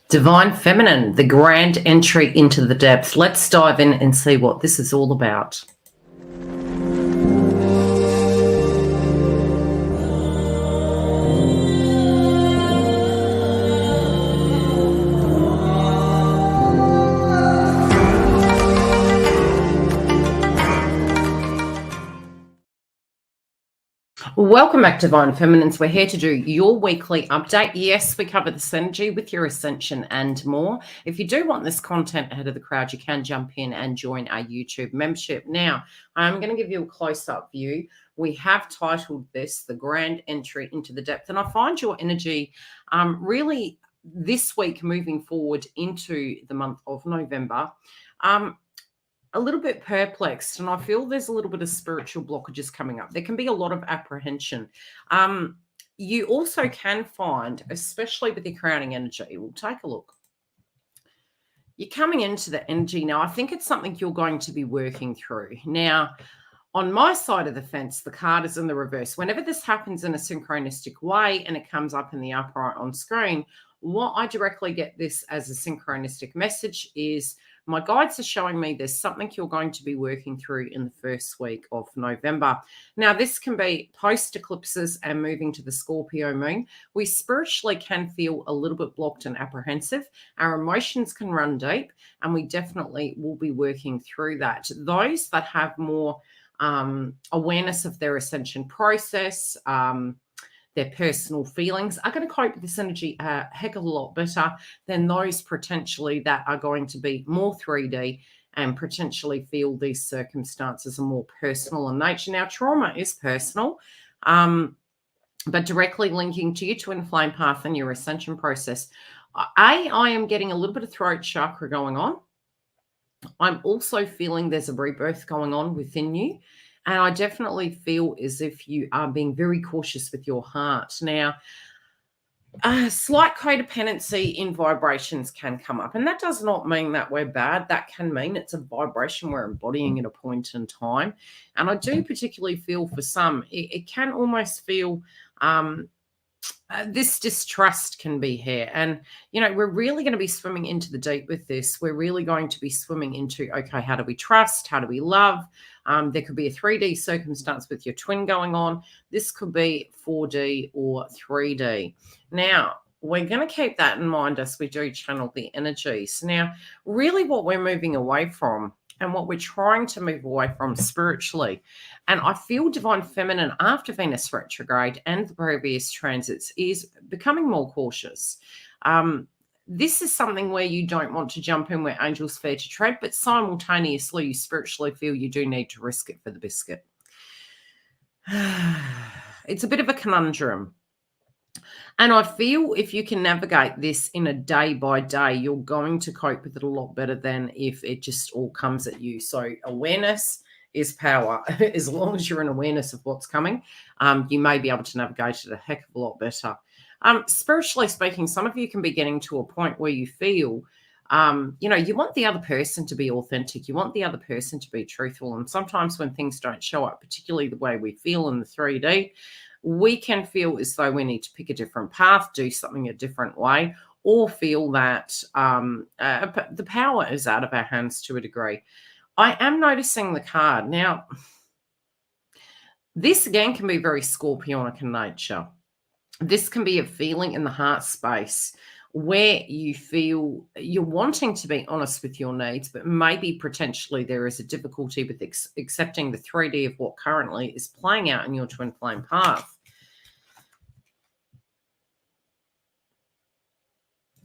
Divine Feminine, the grand entry into the depths. Let's dive in and see what this is all about. Welcome back, Divine Feminines. We're here to do your weekly update. Yes, we cover this energy with your ascension and more. If you do want this content ahead of the crowd, you can jump in and join our YouTube membership. Now, I'm going to give you a close-up view. We have titled this The Grand Entry into the Depth, and I find your energy really this week moving forward into the month of November a little bit perplexed, and I feel there's a little bit of spiritual blockages coming up. There can be a lot of apprehension. You also can find, especially with the crowning energy, we'll take a look. You're coming into the energy now. I think it's something you're going to be working through. Now, on my side of the fence, the card is in the reverse. Whenever this happens in a synchronistic way and it comes up in the upright on screen, what I directly get this as a synchronistic message is my guides are showing me there's something you're going to be working through in the first week of November. Now, this can be post-eclipses and moving to the Scorpio moon. We spiritually can feel a little bit blocked and apprehensive. Our emotions can run deep, and we definitely will be working through that. Those that have more awareness of their ascension process, their personal feelings, are going to cope with this energy a heck of a lot better than those potentially that are going to be more 3D and potentially feel these circumstances are more personal in nature. Now, trauma is personal, but directly linking to your twin flame path and your ascension process. I am getting a little bit of throat chakra going on. I'm also feeling there's a rebirth going on within you. And I definitely feel as if you are being very cautious with your heart. Now, slight codependency in vibrations can come up. And that does not mean that we're bad. That can mean it's a vibration we're embodying at a point in time. And I do particularly feel for some, it can almost feel this distrust can be here. And, you know, we're really going to be swimming into the deep with this. We're really going to be swimming into, okay, how do we trust? How do we love? There could be a 3D circumstance with your twin going on. This could be 4D or 3D. Now, we're going to keep that in mind as we do channel the energies. Now, really what we're moving away from and what we're trying to move away from spiritually. And I feel Divine Feminine after Venus retrograde and the previous transits is becoming more cautious. This is something where you don't want to jump in where angels fear to tread, but simultaneously you spiritually feel you do need to risk it for the biscuit. It's a bit of a conundrum. And I feel if you can navigate this in a day by day, you're going to cope with it a lot better than if it just all comes at you. So awareness is power. As long as you're in awareness of what's coming, you may be able to navigate it a heck of a lot better. Spiritually speaking, some of you can be getting to a point where you feel, you know, you want the other person to be authentic. You want the other person to be truthful. And sometimes when things don't show up, particularly the way we feel in the 3D, we can feel as though we need to pick a different path, do something a different way, or feel that the power is out of our hands to a degree. I am noticing the card. Now, this again can be very Scorpionic in nature. This can be a feeling in the heart space where you feel you're wanting to be honest with your needs, but maybe potentially there is a difficulty with accepting the 3D of what currently is playing out in your twin flame path.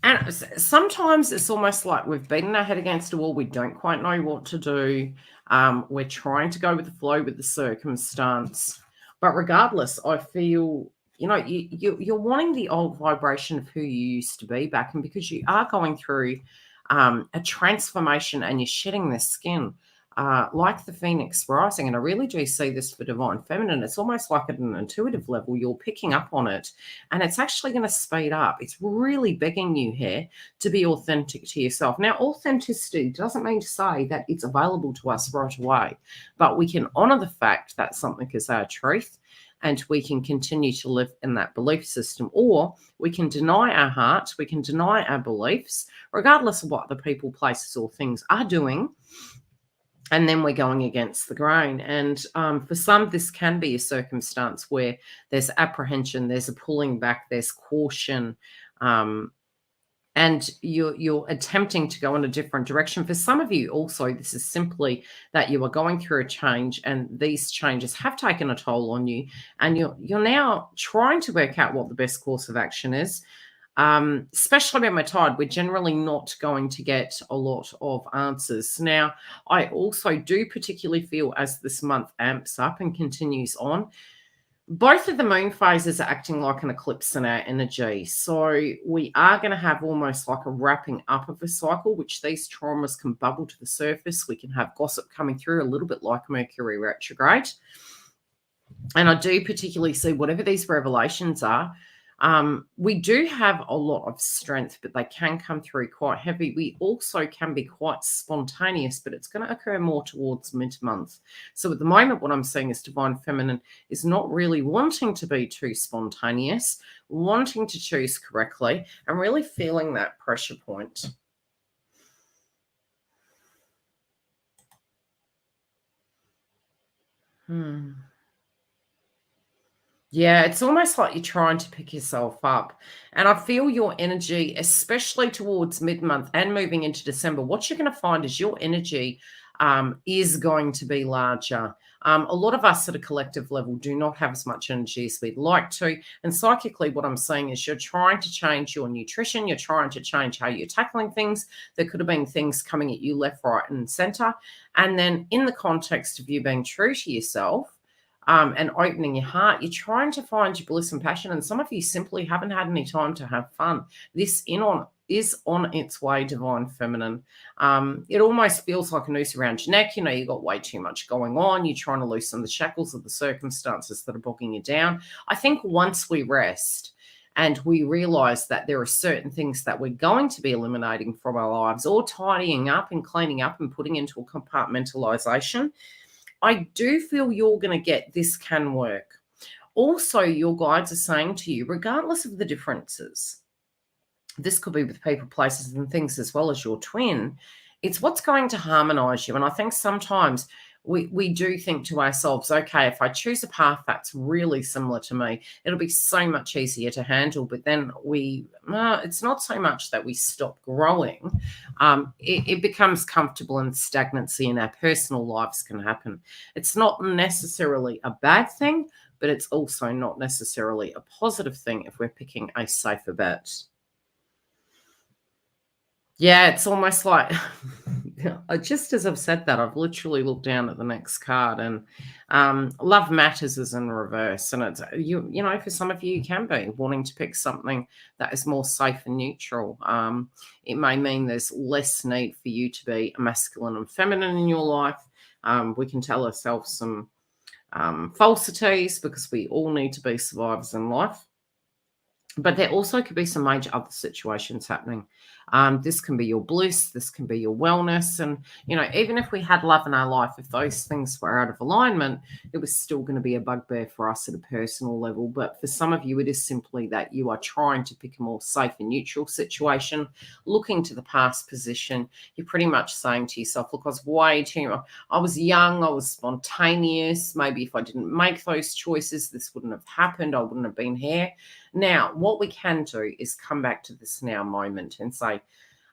And sometimes it's almost like we've beaten our head against a wall. We don't quite know what to do. We're trying to go with the flow with the circumstance. But regardless, I feel, you know, you're wanting the old vibration of who you used to be back. And because you are going through a transformation and you're shedding the skin, like the Phoenix rising, and I really do see this for Divine Feminine, it's almost like at an intuitive level, you're picking up on it, and it's actually going to speed up. It's really begging you here to be authentic to yourself. Now, authenticity doesn't mean to say that it's available to us right away, but we can honor the fact that something is our truth, and we can continue to live in that belief system. Or we can deny our heart, we can deny our beliefs, regardless of what the people, places, or things are doing. And then we're going against the grain. And for some, this can be a circumstance where there's apprehension, there's a pulling back, there's caution, and you're attempting to go in a different direction. For some of you also, this is simply that you are going through a change, and these changes have taken a toll on you, and you're now trying to work out what the best course of action is. Especially when we're tired, we're generally not going to get a lot of answers. Now, I also do particularly feel, as this month amps up and continues on, both of the moon phases are acting like an eclipse in our energy. So we are going to have almost like a wrapping up of a cycle, which these traumas can bubble to the surface. We can have gossip coming through, a little bit like Mercury retrograde. And I do particularly see, whatever these revelations are, we do have a lot of strength, but they can come through quite heavy. We also can be quite spontaneous, but it's going to occur more towards mid-month. So at the moment, what I'm seeing is Divine Feminine is not really wanting to be too spontaneous, wanting to choose correctly, and really feeling that pressure point. Yeah, it's almost like you're trying to pick yourself up. And I feel your energy, especially towards mid-month and moving into December, what you're going to find is your energy is going to be larger. A lot of us at a collective level do not have as much energy as we'd like to. And psychically, what I'm saying is you're trying to change your nutrition. You're trying to change how you're tackling things. There could have been things coming at you left, right, and center. And then in the context of you being true to yourself, and opening your heart, you're trying to find your bliss and passion. And some of you simply haven't had any time to have fun. This is on its way, Divine Feminine. It almost feels like a noose around your neck. You know, you've got way too much going on. You're trying to loosen the shackles of the circumstances that are bogging you down. I think once we rest and we realize that there are certain things that we're going to be eliminating from our lives, or tidying up and cleaning up and putting into a compartmentalization, I do feel you're going to get this can work. Also, your guides are saying to you, regardless of the differences, this could be with people, places, and things as well as your twin, it's what's going to harmonize you. And I think sometimes we do think to ourselves, okay, if I choose a path that's really similar to me, it'll be so much easier to handle. But then it's not so much that we stop growing. It becomes comfortable, and stagnancy in our personal lives can happen. It's not necessarily a bad thing, but it's also not necessarily a positive thing if we're picking a safer bet. Yeah, it's almost like, just as I've said that, I've literally looked down at the next card, and love matters is in reverse. And it's, you know, for some of you, you can be wanting to pick something that is more safe and neutral. It may mean there's less need for you to be masculine and feminine in your life. We can tell ourselves some falsities, because we all need to be survivors in life. But there also could be some major other situations happening. This can be your bliss. This can be your wellness. And, you know, even if we had love in our life, if those things were out of alignment, it was still going to be a bugbear for us at a personal level. But for some of you, it is simply that you are trying to pick a more safe and neutral situation, looking to the past position. You're pretty much saying to yourself, look, I was young, I was spontaneous. Maybe if I didn't make those choices, this wouldn't have happened. I wouldn't have been here. Now, what we can do is come back to this now moment and say,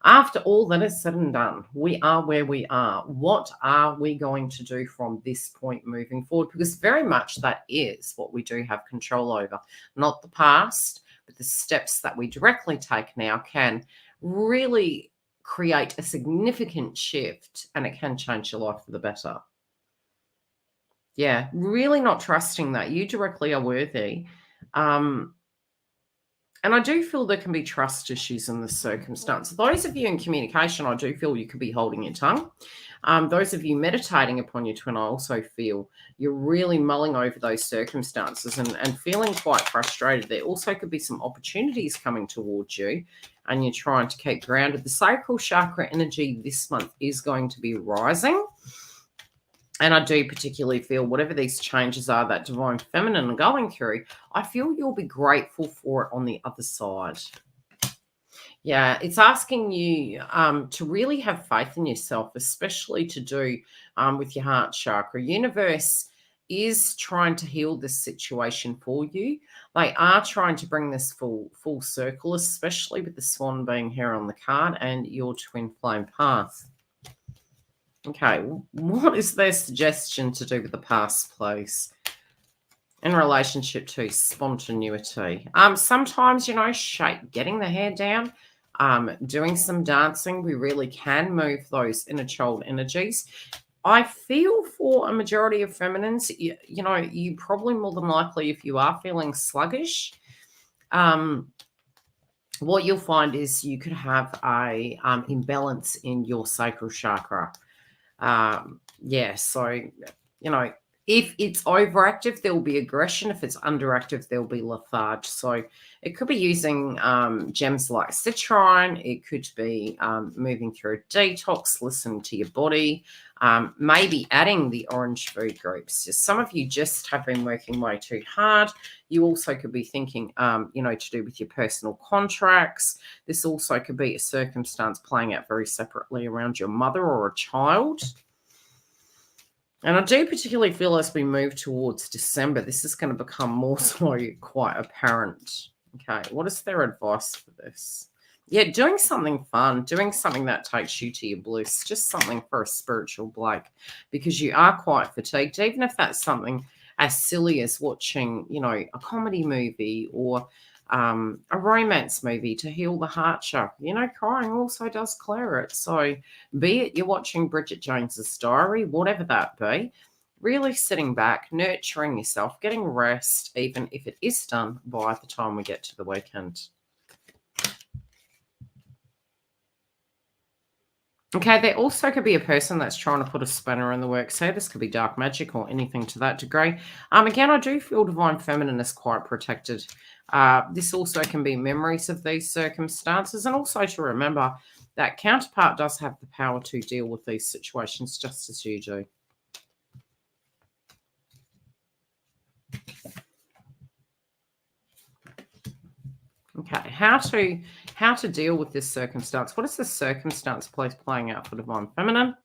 after all that is said and done, we are where we are. What are we going to do from this point moving forward? Because very much that is what we do have control over. Not the past, but the steps that we directly take now can really create a significant shift, and it can change your life for the better. Yeah, really not trusting that you directly are worthy. And I do feel there can be trust issues in this circumstance. Those of you in communication, I do feel you could be holding your tongue. Those of you meditating upon your twin, I also feel you're really mulling over those circumstances and feeling quite frustrated. There also could be some opportunities coming towards you, and you're trying to keep grounded. The sacral chakra energy this month is going to be rising. And I do particularly feel whatever these changes are that divine feminine are going through, I feel you'll be grateful for it on the other side. Yeah, it's asking you to really have faith in yourself, especially to do with your heart chakra. Universe is trying to heal this situation for you. They are trying to bring this full circle, especially with the swan being here on the card and your twin flame path. Okay, what is their suggestion to do with the past, please? In relationship to spontaneity. Sometimes, getting the hair down, doing some dancing, we really can move those inner child energies. I feel for a majority of feminines, you probably more than likely, if you are feeling sluggish, what you'll find is you could have a imbalance in your sacral chakra. So, if it's overactive, there will be aggression. If it's underactive, there will be lethargy. So it could be using gems like citrine. It could be moving through a detox, listening to your body, maybe adding the orange food groups. Some of you just have been working way too hard. You also could be thinking, to do with your personal contracts. This also could be a circumstance playing out very separately around your mother or a child. And I do particularly feel as we move towards December, this is going to become more so quite apparent. Okay, what is their advice for this? Yeah, doing something fun, doing something that takes you to your bliss, just something for a spiritual break, because you are quite fatigued, even if that's something as silly as watching, a comedy movie or a romance movie to heal the heart chakra. Crying also does clear it. So be it you're watching Bridget Jones's Diary, whatever that be, really sitting back, nurturing yourself, getting rest, even if it is done by the time we get to the weekend. Okay, there also could be a person that's trying to put a spanner in the works here. This could be dark magic or anything to that degree. Again, I do feel divine feminine is quite protected. This also can be memories of these circumstances, and also to remember that counterpart does have the power to deal with these situations just as you do. Okay, how to deal with this circumstance? What is the circumstance playing out for divine feminine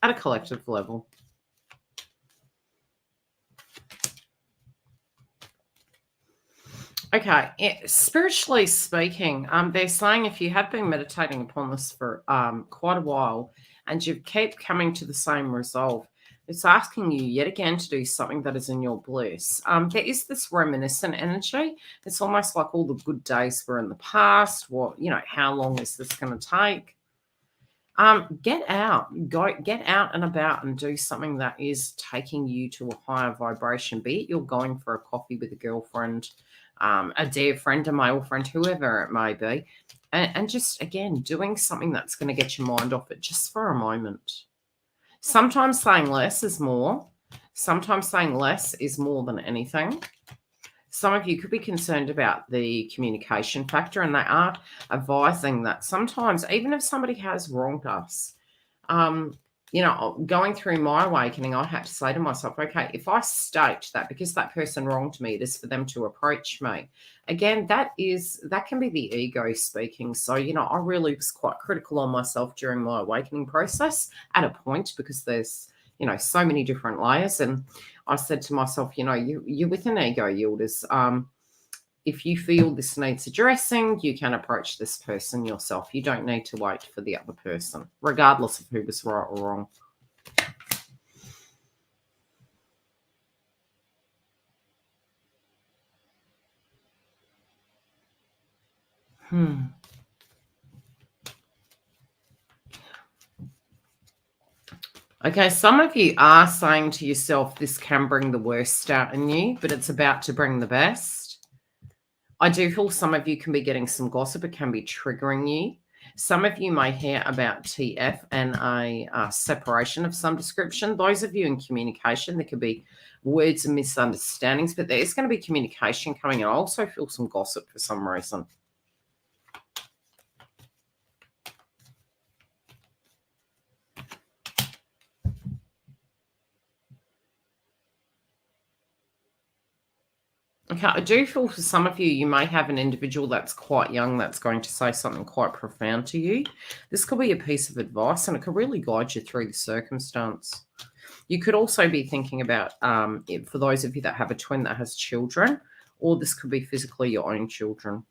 at a collective level? Okay, spiritually speaking, they're saying if you have been meditating upon this for quite a while and you keep coming to the same resolve, it's asking you yet again to do something that is in your bliss. There is this reminiscent energy. It's almost like all the good days were in the past. How long is this going to take? Get out and about and do something that is taking you to a higher vibration. Be it you're going for a coffee with a girlfriend, a dear friend, a male friend, whoever it may be, and just again doing something that's going to get your mind off it just for a moment. Sometimes saying less is more. Sometimes saying less is more than anything. Some of you could be concerned about the communication factor, and they are advising that sometimes, even if somebody has wronged us, going through my awakening, I had to say to myself, okay, if I state that because that person wronged me, it is for them to approach me. Again, that can be the ego speaking. So, I really was quite critical on myself during my awakening process at a point because there's, so many different layers. And I said to myself, you're with an ego, Yildiz. If you feel this needs addressing, you can approach this person yourself. You don't need to wait for the other person, regardless of who was right or wrong. Okay, some of you are saying to yourself, this can bring the worst out in you, but it's about to bring the best. I do feel some of you can be getting some gossip. It can be triggering you. Some of you may hear about TF and a separation of some description. Those of you in communication, there could be words and misunderstandings, but there's going to be communication coming. I also feel some gossip for some reason. Okay, I do feel for some of you, you may have an individual that's quite young that's going to say something quite profound to you. This could be a piece of advice and it could really guide you through the circumstance. You could also be thinking about, for those of you that have a twin that has children, or this could be physically your own children.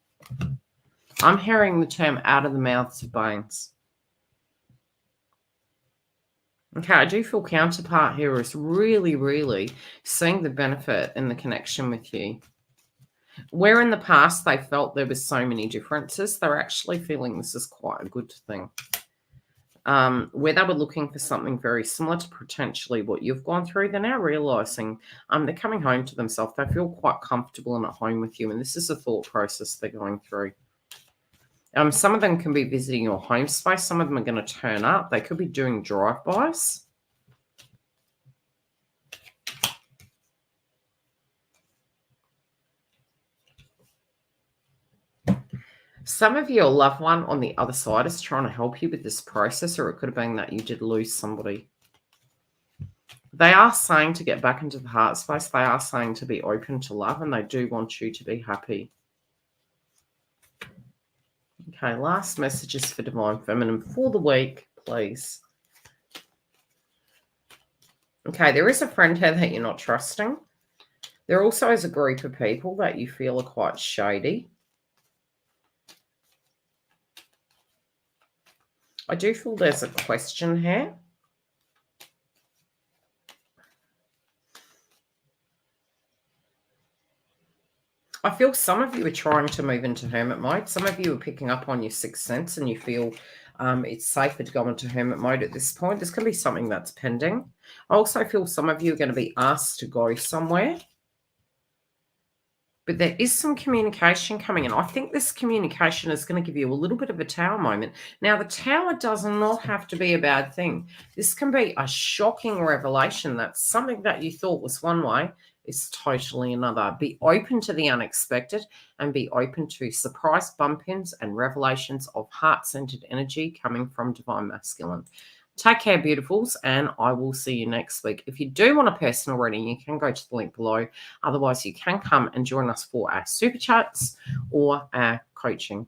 I'm hearing the term out of the mouths of babes. Okay, I do feel counterpart here is really, really seeing the benefit in the connection with you. Where in the past they felt there was so many differences, they're actually feeling this is quite a good thing. Where they were looking for something very similar to potentially what you've gone through, they're now realizing they're coming home to themselves. They feel quite comfortable and at home with you, and this is a thought process they're going through. Some of them can be visiting your home space. Some of them are going to turn up. They could be doing drive-bys. Some of your loved one on the other side is trying to help you with this process, or it could have been that you did lose somebody. They are saying to get back into the heart space. They are saying to be open to love, and they do want you to be happy. Okay, last messages for Divine Feminine for the week, please. Okay, there is a friend here that you're not trusting. There also is a group of people that you feel are quite shady. I do feel there's a question here. I feel some of you are trying to move into hermit mode. Some of you are picking up on your sixth sense and you feel it's safer to go into hermit mode at this point. This can be something that's pending. I also feel some of you are going to be asked to go somewhere. But there is some communication coming in. I think this communication is going to give you a little bit of a tower moment. Now, the tower does not have to be a bad thing. This can be a shocking revelation that something that you thought was one way is totally another. Be open to the unexpected and be open to surprise bump-ins and revelations of heart-centered energy coming from Divine Masculine. Take care, beautifuls, and I will see you next week. If you do want a personal reading, you can go to the link below. Otherwise, you can come and join us for our super chats or our coaching.